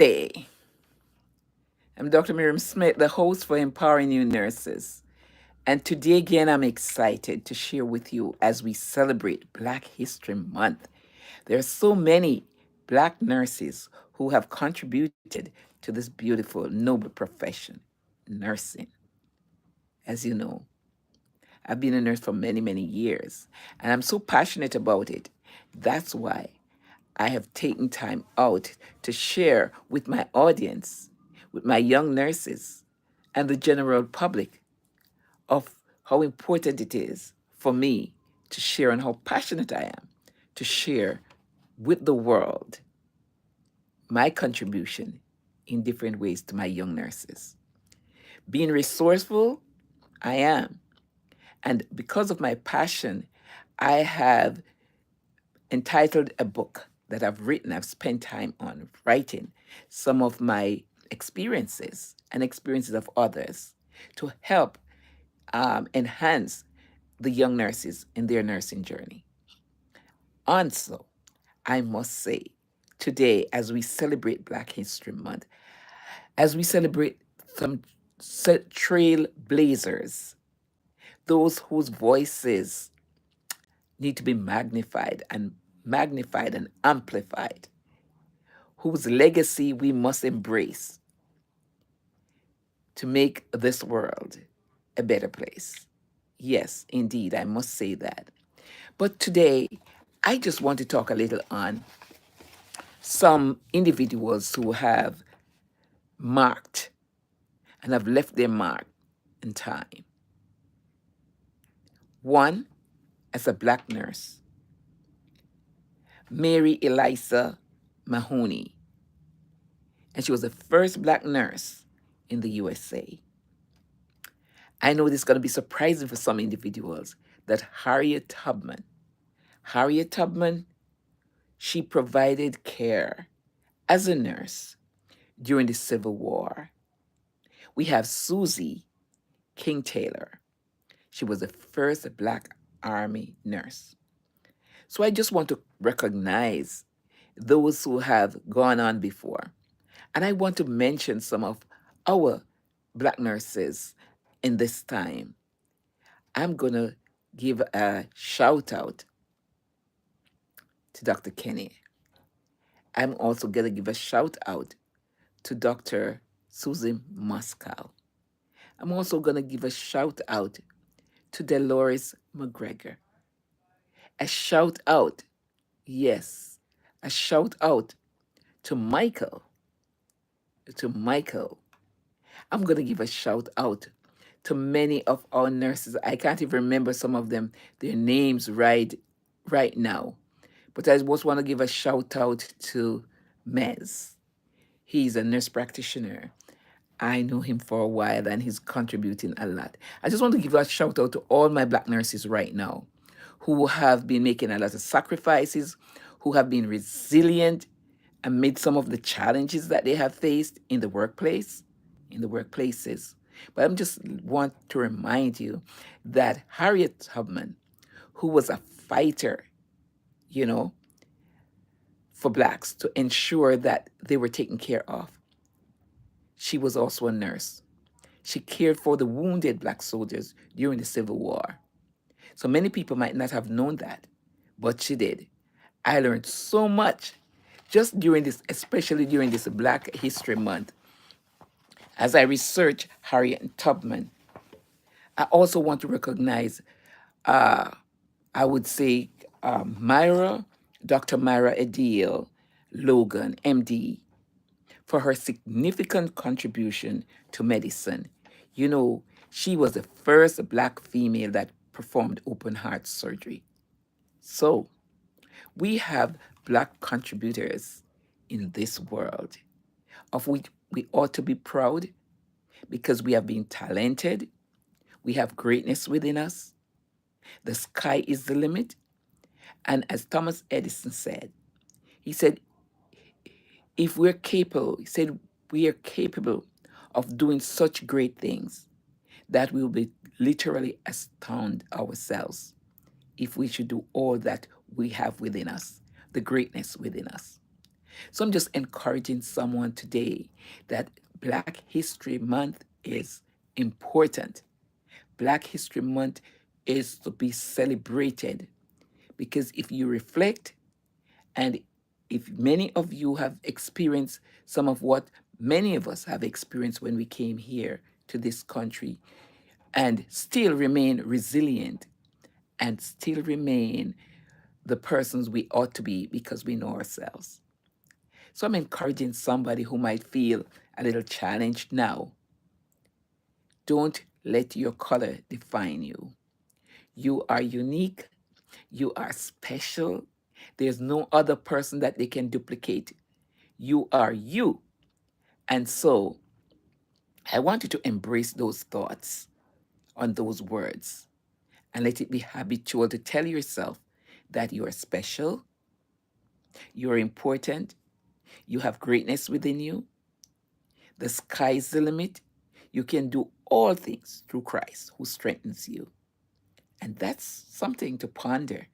Day. I'm Dr. Miriam Smith, the host for Empowering You Nurses. And today again, I'm excited to share with you as we celebrate Black History Month. There are so many Black nurses who have contributed to this beautiful, noble profession, nursing. As you know, I've been a nurse for many, many years, and I'm so passionate about it. That's why I have taken time out to share with my audience, with my young nurses, and the general public of how important it is for me to share and how passionate I am to share with the world my contribution in different ways to my young nurses. Being resourceful, I am. And because of my passion, I have entitled a book that I've written, I've spent time on writing some of my experiences and experiences of others to help enhance the young nurses in their nursing journey. Also, I must say, today, as we celebrate Black History Month, as we celebrate some trailblazers, those whose voices need to be magnified and amplified, whose legacy we must embrace to make this world a better place. Yes, indeed, I must say that. But today, I just want to talk a little on some individuals who have marked and have left their mark in time. One, as a Black nurse, Mary Eliza Mahoney, and she was the first Black nurse in the USA. I know this is going to be surprising for some individuals that Harriet Tubman, she provided care as a nurse during the Civil War. We have Susie King Taylor. She was the first Black Army nurse. So I just want to recognize those who have gone on before. And I want to mention some of our Black nurses in this time. I'm going to give a shout out to Dr. Kenny. I'm also going to give a shout out to Dr. Susan Moscow. I'm also going to give a shout out to Dolores McGregor. A shout out, yes, a shout out to Michael. To Michael. I'm going to give a shout out to many of our nurses. I can't even remember some of them, their names right now. But I just want to give a shout out to Mez. He's a nurse practitioner. I know him for a while and he's contributing a lot. I just want to give a shout out to all my Black nurses right now who have been making a lot of sacrifices, who have been resilient amid some of the challenges that they have faced in the workplace, in the workplaces. But I'm just want to remind you that Harriet Tubman, who was a fighter, you know, for Blacks to ensure that they were taken care of, she was also a nurse. She cared for the wounded Black soldiers during the Civil War. So many people might not have known that, but she did. I learned so much just during this, especially during this Black History Month. As I research Harriet Tubman, I also want to recognize, uh, I would say, Dr. Myra Edil Logan, MD, for her significant contribution to medicine. You know, she was the first Black female that performed open heart surgery. So, we have Black contributors in this world of which we ought to be proud because we have been talented, we have greatness within us, the sky is the limit. And as Thomas Edison said, he said, if we're capable, he said, we are capable of doing such great things that we will be literally astound ourselves if we should do all that we have within us, the greatness within us. So I'm just encouraging someone today that Black History Month is important. Black History Month is to be celebrated because if you reflect, and if many of you have experienced some of what many of us have experienced when we came here to this country and still remain resilient and still remain the persons we ought to be because we know ourselves. So I'm encouraging somebody who might feel a little challenged now. Don't let your color define you. You are unique. You are special. There's no other person that they can duplicate. You are you. And so I want you to embrace those thoughts on those words and let it be habitual to tell yourself that you are special, you're important, you have greatness within you, the sky's the limit, you can do all things through Christ who strengthens you. And that's something to ponder.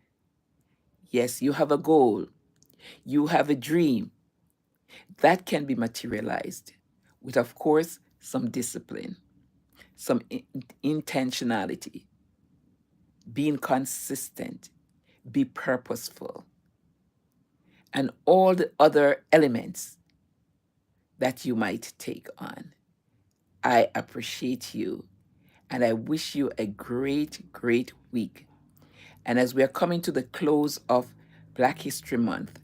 Yes, you have a goal, you have a dream that can be materialized with, of course, some discipline, some intentionality, being consistent, be purposeful, and all the other elements that you might take on. I appreciate you and I wish you a great, great week. And as we are coming to the close of Black History Month,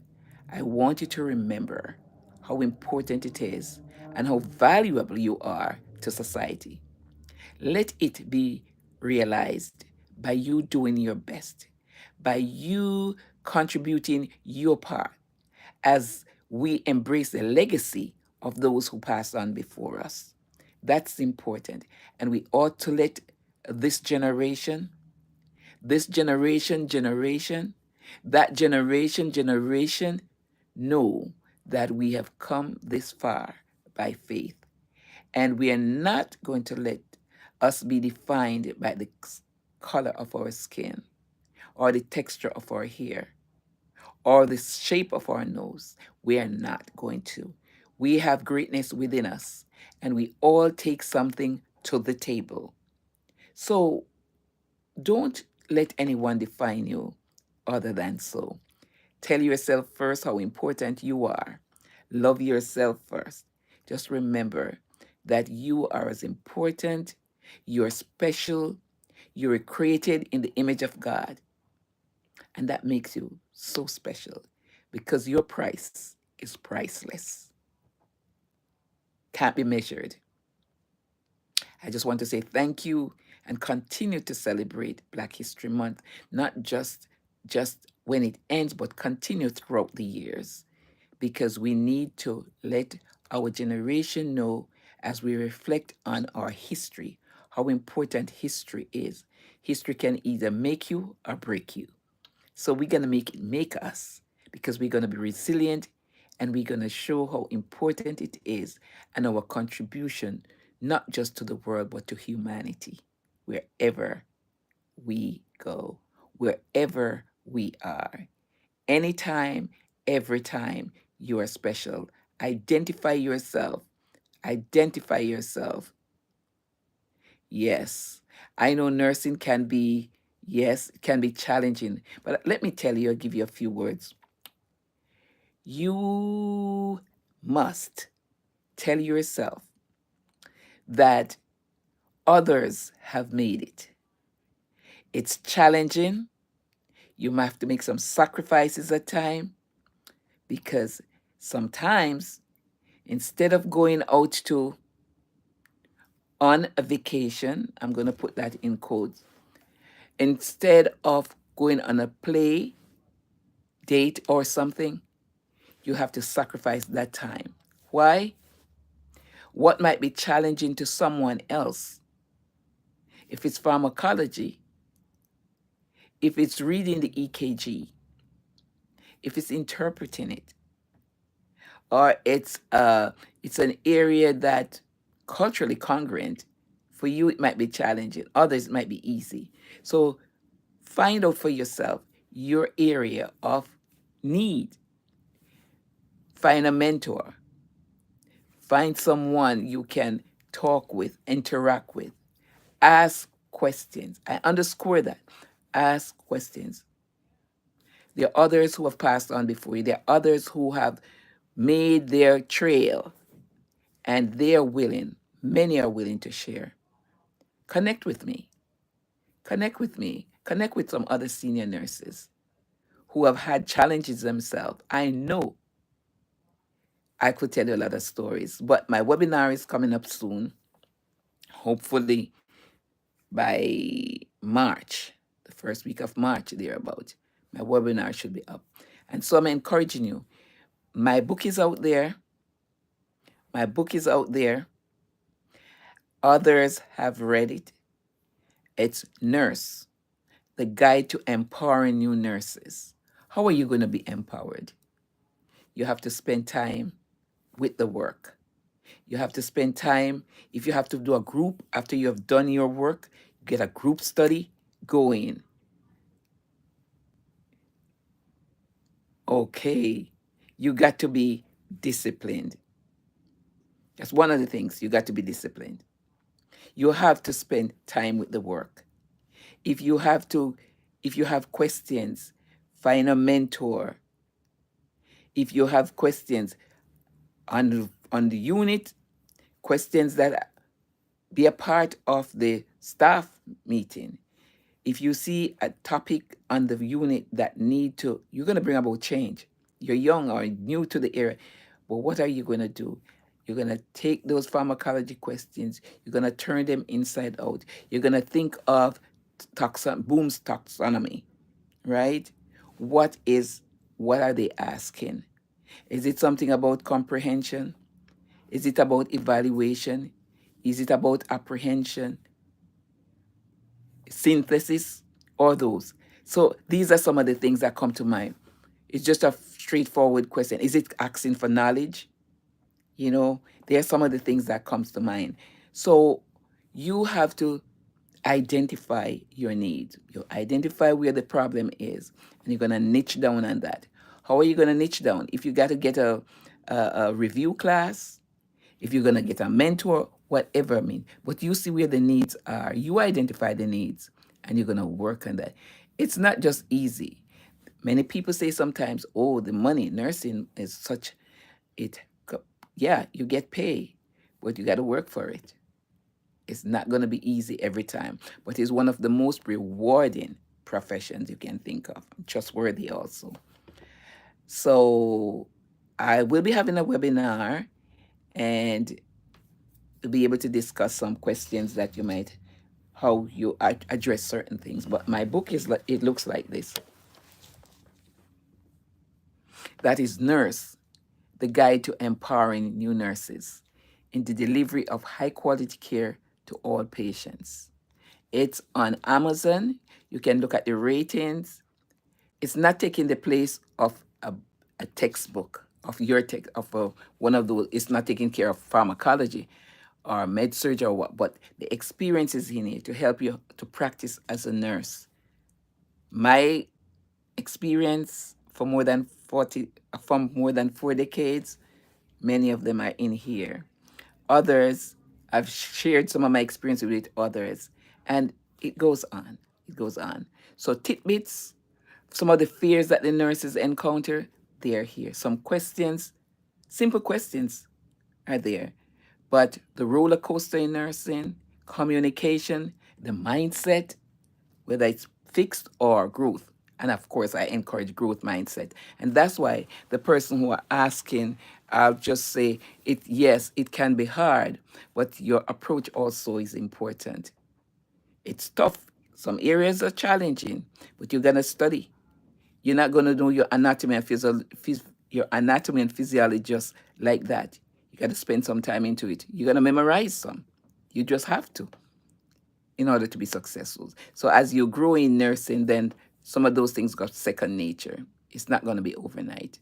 I want you to remember how important it is and how valuable you are to society. Let it be realized by you doing your best, by you contributing your part as we embrace the legacy of those who passed on before us. That's important. And we ought to let this generation, generation, that generation know that we have come this far by faith. And we are not going to let us be defined by the color of our skin or the texture of our hair or the shape of our nose. We are not going to. We have greatness within us, and we all take something to the table. So don't let anyone define you other than so. Tell yourself first how important you are. Love yourself first. Just remember that you are as important, you're special, you're created in the image of God, and that makes you so special because your price is priceless, can't be measured. I just want to say thank you and continue to celebrate Black History Month, not just when it ends, but continue throughout the years, because we need to let our generation know as we reflect on our history, how important history is. History can either make you or break you. So we're going to make it make us because we're going to be resilient and we're going to show how important it is and our contribution, not just to the world, but to humanity, wherever we go, wherever we are. Anytime, every time, you are special. Identify yourself. Identify yourself. Yes, I know nursing can be, yes, it can be challenging, but let me tell you, I'll give you a few words. You must tell yourself that others have made it. It's challenging. You might have to make some sacrifices at times because sometimes instead of going out to on a vacation, I'm going to put that in quotes, instead of going on a play date or something, you have to sacrifice that time. Why? What might be challenging to someone else, if it's pharmacology, if it's reading the EKG, if it's interpreting it, or it's an area that culturally congruent, for you it might be challenging, others it might be easy. So find out for yourself your area of need. Find a mentor. Find someone you can talk with, interact with. Ask questions. I underscore that. Ask questions. There are others who have passed on before you. There are others who have made their trail and they are willing, many are willing to share. Connect with me. Connect with me. Connect with some other senior nurses who have had challenges themselves. I know I could tell you a lot of stories, but my webinar is coming up soon, hopefully by March, the first week of March, thereabout. My webinar should be up. And so I'm encouraging you. My book is out there. My book is out there. Others have read it. It's Nurse, the Guide to Empowering New Nurses. How are you going to be empowered? You have to spend time with the work. You have to spend time, if you have to do a group after you have done your work, get a group study going. Okay, you got to be disciplined. That's one of the things. You got to be disciplined. You have to spend time with the work. If you have to, if you have questions, find a mentor. If you have questions on the unit, questions that be a part of the staff meeting. If you see a topic on the unit that need to, you're going to bring about change. You're young or new to the area, but what are you going to do? You're going to take those pharmacology questions, you're going to turn them inside out. You're going to think of Bloom's taxonomy, right? What are they asking? Is it something about comprehension? Is it about evaluation? Is it about apprehension, synthesis, or those? So these are some of the things that come to mind. It's just a straightforward question. Is it asking for knowledge? You know, there are some of the things that comes to mind. So you have to identify your needs. You identify where the problem is, and you're going to niche down on that. How are you going to niche down? If you got to get a review class, if you're going to get a mentor, whatever I mean. But you see where the needs are. You identify the needs, and you're going to work on that. It's not just easy. Many people say sometimes, oh, the money, nursing is such, it, yeah, you get paid, but you got to work for it. It's not going to be easy every time, but it's one of the most rewarding professions you can think of. Trustworthy also. So I will be having a webinar and be able to discuss some questions that you might, how you address certain things. But my book is like, it looks like this. That is Nurse, the Guide to Empowering New Nurses in the Delivery of High Quality Care to All Patients. It's on Amazon. You can look at the ratings. It's not taking the place of a textbook of your tech of one of those. It's not taking care of pharmacology or med surg or what, but the experience is in it to help you to practice as a nurse. My experience for more than 4 decades, many of them are in here. Others, I've shared some of my experience with others, and it goes on. It goes on. So tidbits, some of the fears that the nurses encounter, they are here. Some questions, simple questions are there. But the roller coaster in nursing, communication, the mindset, whether it's fixed or growth. And of course, I encourage growth mindset. And that's why the person who are asking, I'll just say it, yes, it can be hard, but your approach also is important. It's tough. Some areas are challenging, but you're gonna study. You're not gonna know your anatomy and physiology just like that. You gotta spend some time into it. You're gonna memorize some. You just have to in order to be successful. So as you grow in nursing, then some of those things got second nature. It's not going to be overnight.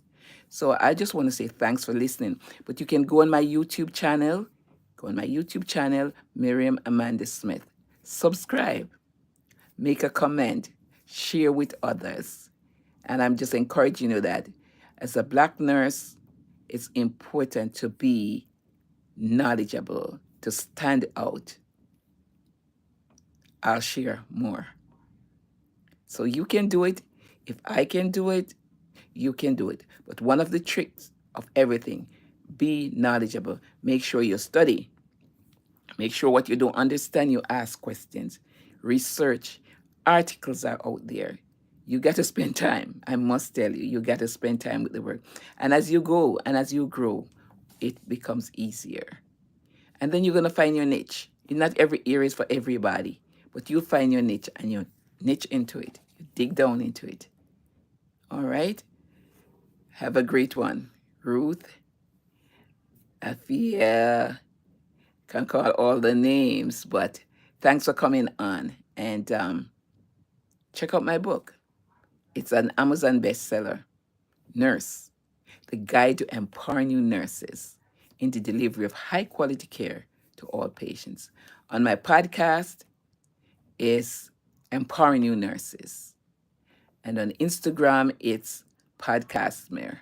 So I just want to say thanks for listening. But you can go on my YouTube channel, Miriam Amanda Smith. Subscribe, make a comment, share with others. And I'm just encouraging you that as a Black nurse, it's important to be knowledgeable, to stand out. I'll share more. So you can do it. If I can do it, you can do it. But one of the tricks of everything, be knowledgeable. Make sure you study. Make sure what you don't understand, you ask questions. Research. Articles are out there. You got to spend time. I must tell you, you got to spend time with the work. And as you go and as you grow, it becomes easier. And then you're going to find your niche. Not every area is for everybody, but you find your niche and you niche into it. You dig down into it. All right? Have a great one. Ruth, Afia, can call all the names, but thanks for coming on. And check out my book. It's an Amazon bestseller, Nurse, the guide to empowering new nurses in the delivery of high quality care to all patients. On my podcast is Empowering New Nurses. And on Instagram, it's Podcastmare.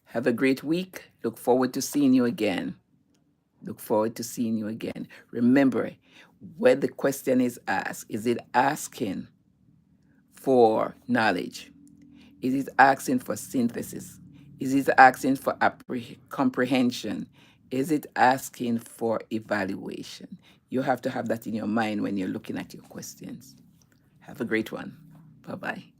Have a great week. Look forward to seeing you again. Look forward to seeing you again. Remember, when the question is asked, is it asking for knowledge? Is it asking for synthesis? Is it asking for comprehension? Is it asking for evaluation? You have to have that in your mind when you're looking at your questions. Have a great one. Bye-bye.